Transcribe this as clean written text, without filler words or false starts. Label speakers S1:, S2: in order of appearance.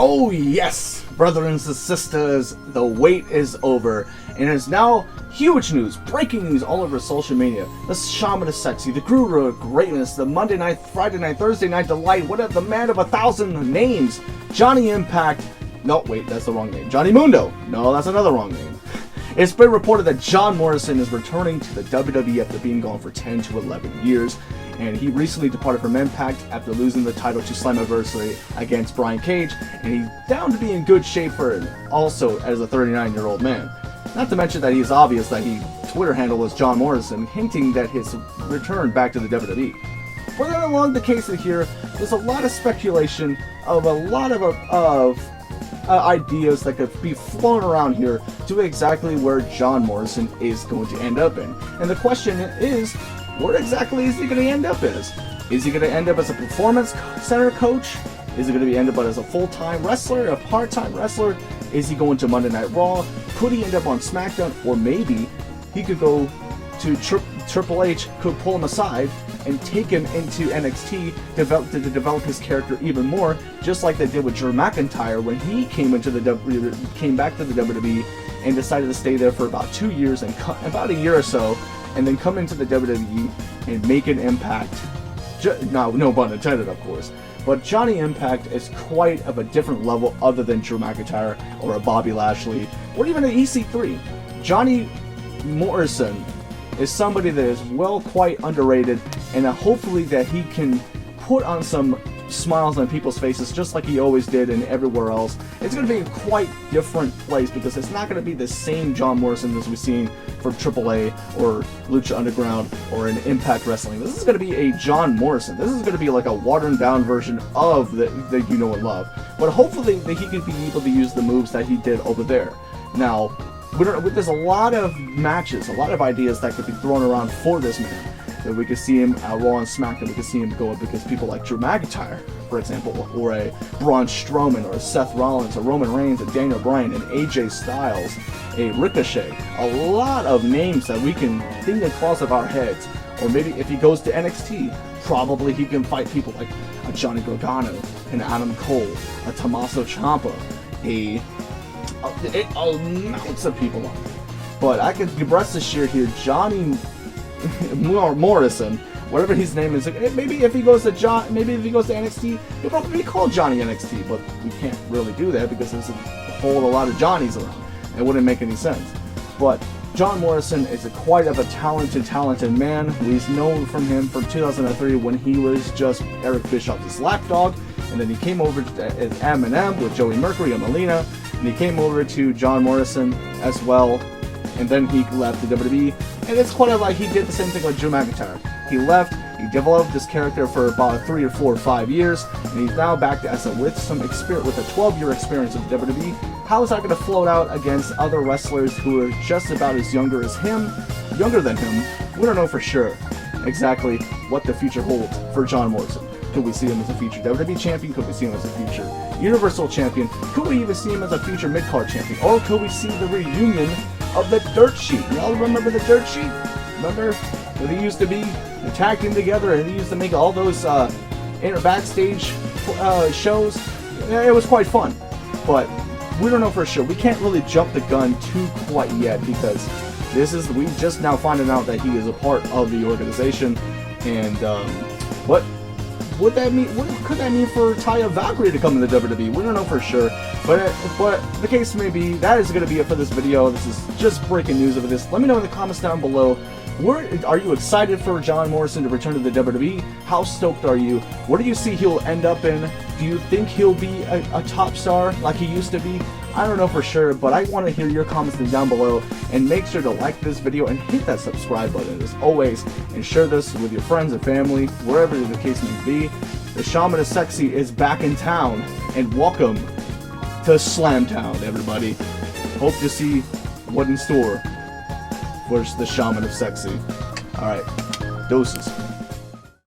S1: Oh yes, brothers and sisters, the wait is over, and it's now huge news, breaking news all over social media. The Shaman of Sexy, the Guru of Greatness, the Monday Night, Friday Night, Thursday Night Delight, whatever, the man of 1,000 names, Johnny Impact. No, wait, that's the wrong name. Johnny Mundo. No, that's another wrong name. It's been reported that John Morrison is returning to the WWE after being gone for 10 to 11 years. And he recently departed from Impact after losing the title to Slammiversary against Brian Cage. And he's down to be in good shape for it, also as a 39-year-old man. Not to mention that he's obvious that his Twitter handle was John Morrison, hinting that his return back to the WWE. Further along the case here, there's a lot of speculation of a lot of ideas that could be flown around here to exactly where John Morrison is going to end up in. And the question is, where exactly is he going to end up as? Is he going to end up as a performance center coach? Is he going to be end up as a full-time wrestler, a part-time wrestler? Is he going to Monday Night Raw? Could he end up on SmackDown? Or maybe he could go to Triple H, could pull him aside and take him into NXT to develop his character even more, just like they did with Drew McIntyre when he came back to the WWE and decided to stay there for about 2 years and about a year or so, and then come into the WWE and make an impact. No pun intended, of course. But Johnny Impact is quite of a different level other than Drew McIntyre or a Bobby Lashley or even an EC3. Johnny Morrison is somebody that is quite underrated, and hopefully that he can put on some smiles on people's faces just like he always did and everywhere else. It's going to be a quite different place because it's not going to be the same John Morrison as we've seen for AAA or Lucha Underground or in Impact Wrestling. This is going to be a John Morrison. This is going to be like a watered down version of the you know and love. But hopefully that he can be able to use the moves that he did over there. Now, there's a lot of matches, a lot of ideas that could be thrown around for this man. That we could see him at Raw and SmackDown, we could see him go up against people like Drew McIntyre, for example, or a Braun Strowman, or a Seth Rollins, a Roman Reigns, a Daniel Bryan, an AJ Styles, a Ricochet. A lot of names that we can think across of our heads. Or maybe if he goes to NXT, probably he can fight people like a Johnny Gargano, an Adam Cole, a Tommaso Ciampa, amounts of people on it. But I can rest assured here, Johnny Morrison, whatever his name is, maybe if he goes to NXT, he'll probably be called Johnny NXT, but we can't really do that because there's a lot of Johnnies around. It wouldn't make any sense. But John Morrison is quite of a talented man. We've known from him from 2003 when he was just Eric Bischoff's lapdog, and then he came over as M&M with Joey Mercury and Melina, and he came over to John Morrison as well, and then he left the WWE. And it's quite like he did the same thing with Drew McIntyre. He left, he developed this character for about 3 or 4 or 5 years, and he's now back to with a 12-year experience with the WWE. How is that going to float out against other wrestlers who are just about as younger than him? We don't know for sure exactly what the future holds for John Morrison. Could we see him as a future WWE champion? Could we see him as a future Universal champion? Could we even see him as a future mid-card champion? Or could we see the reunion of the Dirt Sheet? Y'all remember the Dirt Sheet? Remember where they used to be tag team together and they used to make all those backstage shows? Yeah, it was quite fun, but we don't know for sure. We can't really jump the gun too quite yet because we just now finding out that he is a part of the organization, and what would that mean? What could that mean for Taya Valkyrie to come in the WWE? We don't know for sure, but the case may be that is going to be it for this video. This is just breaking news of this. Let me know in the comments down below. Are you excited for John Morrison to return to the WWE? How stoked are you? Where do you see he'll end up in? Do you think he'll be a top star like he used to be? I don't know for sure, but I want to hear your comments down below, and make sure to like this video and hit that subscribe button as always, and share this with your friends and family, wherever the case may be. The Shaman of Sexy is back in town, and welcome to Slamtown, everybody. Hope to see what in store for the Shaman of Sexy. Alright, doses.